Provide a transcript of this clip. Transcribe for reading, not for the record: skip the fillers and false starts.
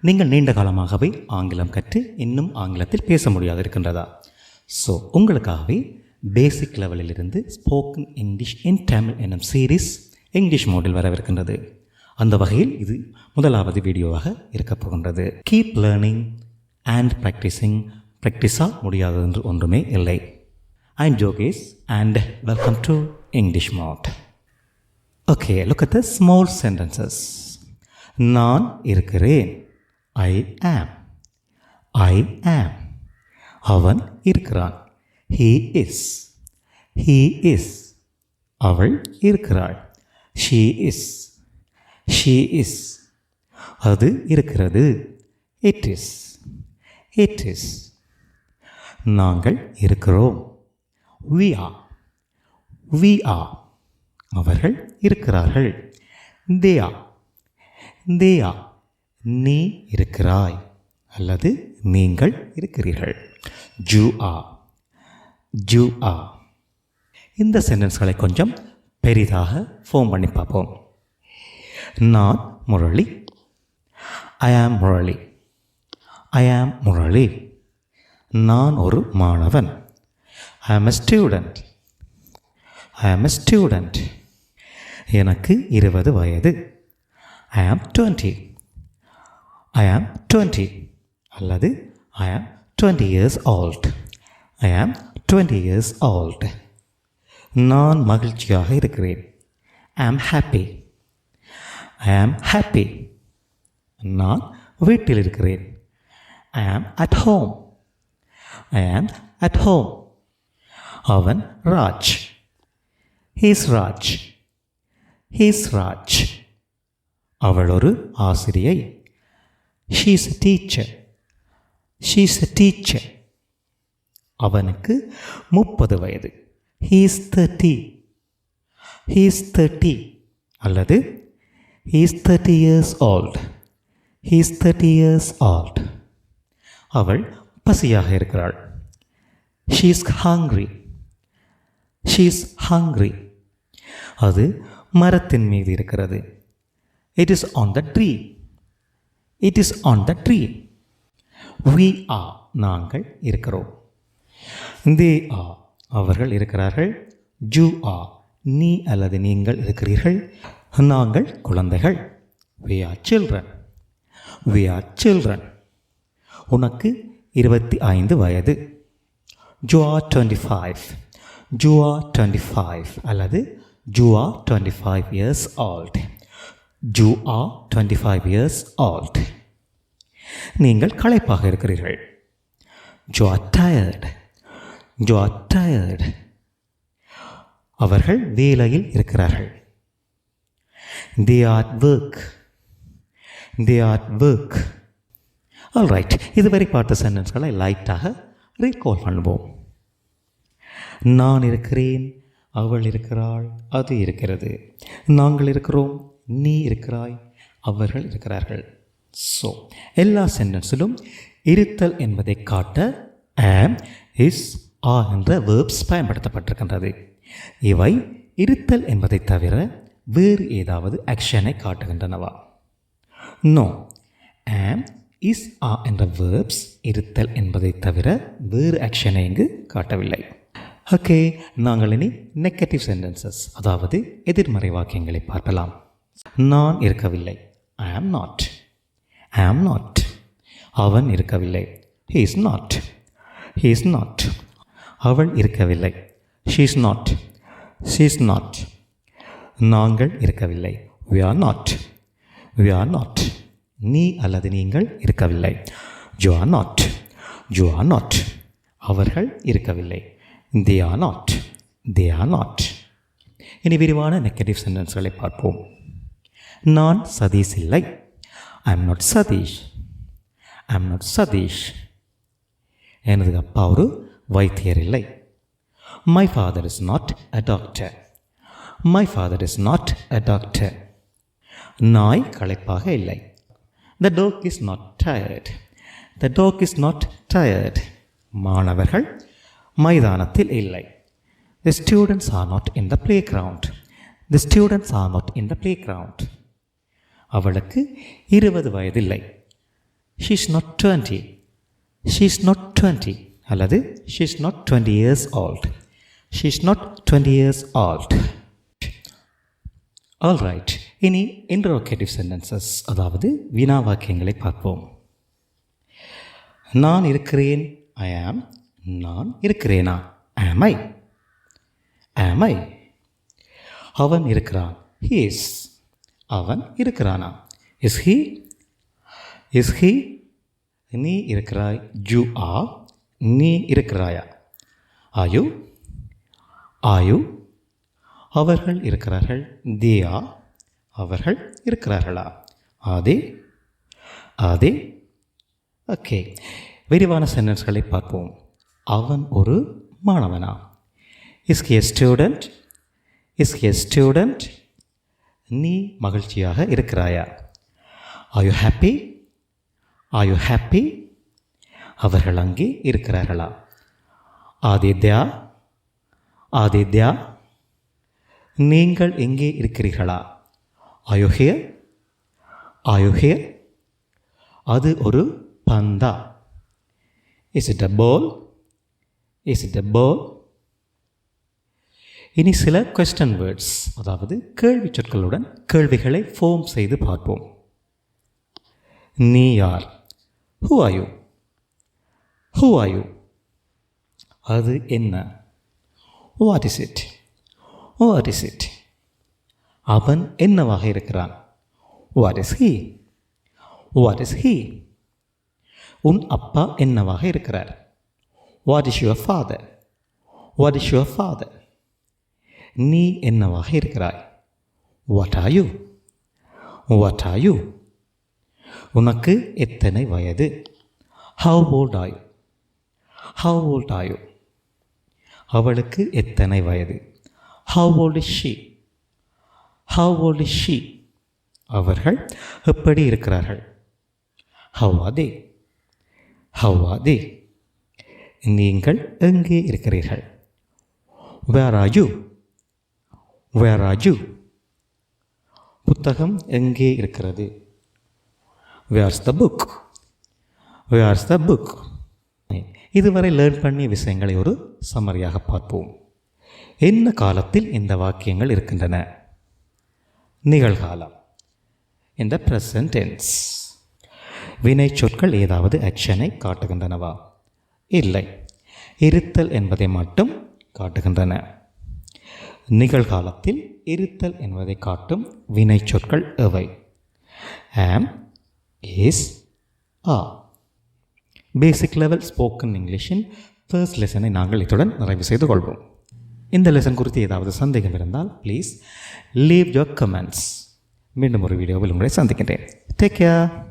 நீங்கள் நீண்ட காலமாகவே ஆங்கிலம் கற்று இன்னும் ஆங்கிலத்தில் பேச முடியாது இருக்கின்றதா? ஸோ உங்களுக்காகவே பேசிக் லெவலிலிருந்து ஸ்போக்கன் இங்கிலீஷ் இன் தமிழ் என்னும் சீரீஸ் இங்கிலீஷ் மோடில் வரவிருக்கின்றது. அந்த வகையில் இது முதலாவது வீடியோவாக இருக்கப் போகின்றது. Keep learning and practising. ப்ராக்டிஸாக முடியாது என்று ஒன்றுமே இல்லை. ஐ எம் ஜோகேஷ் and welcome to English mode. Okay, look at the small sentences. நான் இருக்கிறேன். I am. I am. அவன் இருக்கிறான். He is. He is. அவள் இருக்கிறாள். She is. She is. அது இருக்கிறது. It is. It is. நாங்கள் இருக்கிறோம். We are. We are. அவர்கள் இருக்கிறார்கள். They are. They are. நீ இருக்கிறாய் அல்லது நீங்கள் இருக்கிறீர்கள். You are. You are. இந்த சென்டென்ஸ்களை கொஞ்சம் பெரிதாக ஃபார்ம் பண்ணி பார்ப்போம். நான் Murali. I am Murali. I am Murali. நான் ஒரு மாணவன். I am a student. I am a student. எனக்கு 20 வயது. I am 20. I am 20 அல்லது I am 20 years old. I am 20 years old. நான் மகிழ்ச்சியாக இருக்கிறேன். I am happy. I am happy. நான் வீட்டில் இருக்கிறேன். I am at home. I am at home. அவன் Raj. He is Raj. He is Raj. அவள் ஒரு ஆசிரியை. She is a teacher. She is a teacher. அவனுக்கு 30 வயது. He is 30. He is 30 அல்லது He is 30 years old. He is 30 years old. அவள் பசியாக இருக்கிறாள். She is hungry. She is hungry. அது மரத்தின் மீது இருக்கிறது. It is on the tree. It is on the tree. We are. நாங்கள் இருக்கிறோம். They are. அவர்கள் இருக்கிறார்கள். You are. நீ அல்லது நீங்கள் இருக்கிறீர்கள். நாங்கள் குழந்தைகள். We are children. We are children. உனக்கு 25 வயது. You are 25. You are 25 அல்லது You are 25 years old. You are 25 years old. நீங்கள் களைப்பாக இருக்கிறீர்கள். You are tired. You are tired. அவர்கள் வேலையில் இருக்கிறார்கள். They are at work. They are at work. All right. இதுவரை பார்த்த சென்டென்ஸ்களை லைட்டாக ரீகால் பண்ணுவோம். நான் இருக்கிறேன். அவள் இருக்கிறாள். அது இருக்கிறது. நாங்கள் இருக்கிறோம். நீ இருக்கிறாய். அவர்கள் இருக்கிறார்கள். ஸோ எல்லா சென்டென்ஸிலும் இருத்தல் என்பதை காட்ட am, is, are என்ற வேர்ப்ஸ் பயன்படுத்தப்பட்டிருக்கின்றது. இவை இருத்தல் என்பதை தவிர வேறு ஏதாவது ஆக்ஷனை காட்டுகின்றனவா? நோ. am, is, are என்ற வேர்ப்ஸ் இருத்தல் என்பதை தவிர வேறு ஆக்ஷனை இங்கு காட்டவில்லை. ஓகே, நாங்கள் இனி நெகட்டிவ் சென்டென்சஸ் அதாவது எதிர்மறை வாக்கியங்களை பார்க்கலாம். நான் இருக்கவில்லை. I am not. I am not. அவன் இருக்கவில்லை. He is not. He is not. அவள் இருக்கவில்லை. She is not. She is not. நாங்கள் இருக்கவில்லை. We are not. We are not. நீ அல்லது நீங்கள் இருக்கவில்லை. You are not. You are not. அவர்கள் இருக்கவில்லை. They are not. They are not. இனி விரிவான நெகட்டிவ் சென்டென்ஸ்களை பார்ப்போம். நான் சதீஷ் இல்லை. I am not Satish. I am not Satish. எனது அப்பா ஒரு வைத்தியர் இல்லை. My father is not a doctor. My father is not a doctor. நாய் களைப்பாக இல்லை. The dog is not tired. The dog is not tired. மாணவர்கள் மைதானத்தில் இல்லை. The students are not in the playground. The students are not in the playground. அவளுக்கு 20 வயதில்லை. she is not 20. She is not 20. அல்லது she is not 20 years old. She is not 20 years old. All right. இனி interrogative sentences, அதாவது வினா வாக்கியங்களை பார்ப்போம். நான் இருக்கிறேன். I am. நான் இருக்கிறேனா? Am I? Am I? அவன் இருக்கிறான். He is. அவன் இருக்கிறானா? Is he? Is he? நீ இருக்கிறாய். You are. நீ இருக்கிறாயா? Are you? Are you? அவர்கள் இருக்கிறார்கள். They are. அவர்கள் இருக்கிறார்களா? Are they? Are they? Okay, விரிவான சென்டென்ஸ்களை பார்ப்போம். அவன் ஒரு மாணவனா? Is he a student? Is he a student? நீ மகிழ்ச்சியாக இருக்கிறாயா? Are you happy? Are you happy? அவர்கள் அங்கே இருக்கிறார்களா? Are they there? Are they there? நீங்கள் எங்கே இருக்கிறீர்களா? Are you here? Are you here? அது ஒரு பந்தா? Is it a ball? Is it a ball? இனி சில question words, அதாவது கேள்வி சொற்களுடன் கேள்விகளை ஃபார்ம் செய்து பார்ப்போம். நீ யார்? Who are you? Who are you? அது என்ன? What is it? What is it? அவன் என்னவாக இருக்கிறான்? What is he? What is he? உன் அப்பா என்னவாக இருக்கிறார்? What is your father? What is your father? நீ என்னவாக இருக்கிறாய்? What are you? What are you? உனக்கு எத்தனை வயது? How old are you? How old are you? அவளுக்கு எத்தனை வயது? How old is she? How old is she? அவர்கள் எப்படி இருக்கிறார்கள்? How are they? How are they? நீங்கள் எங்கே இருக்கிறீர்கள்? Where are you? Where are you? புத்தகம் எங்கே இருக்கிறது? Where's the book? Where's the book? இதுவரை லேர்ன் பண்ணிய விஷயங்களை ஒரு சம்மரியாக பார்ப்போம். என்ன காலத்தில் இந்த வாக்கியங்கள் இருக்கின்றன? நிகழ்காலம். In the present tense. வினை சொற்கள் ஏதாவது ஆக்ஷனை காட்டுகின்றனவா? இல்லை, இருத்தல் என்பதை மட்டும் காட்டுகின்றன. நிகழ்காலத்தில் இருத்தல் என்பதை காட்டும் வினை சொற்கள் எவை? am, is, are. Basic level spoken இங்கிலீஷின் ஃபர்ஸ்ட் லெசனை நாங்கள் இத்துடன் நிறைவு செய்து கொள்வோம். இந்த லெசன் குறித்து ஏதாவது சந்தேகம் இருந்தால் ப்ளீஸ் லீவ் யோர் கமெண்ட்ஸ். மீண்டும் ஒரு வீடியோவில் உங்களை சந்திக்கின்றேன். Take care.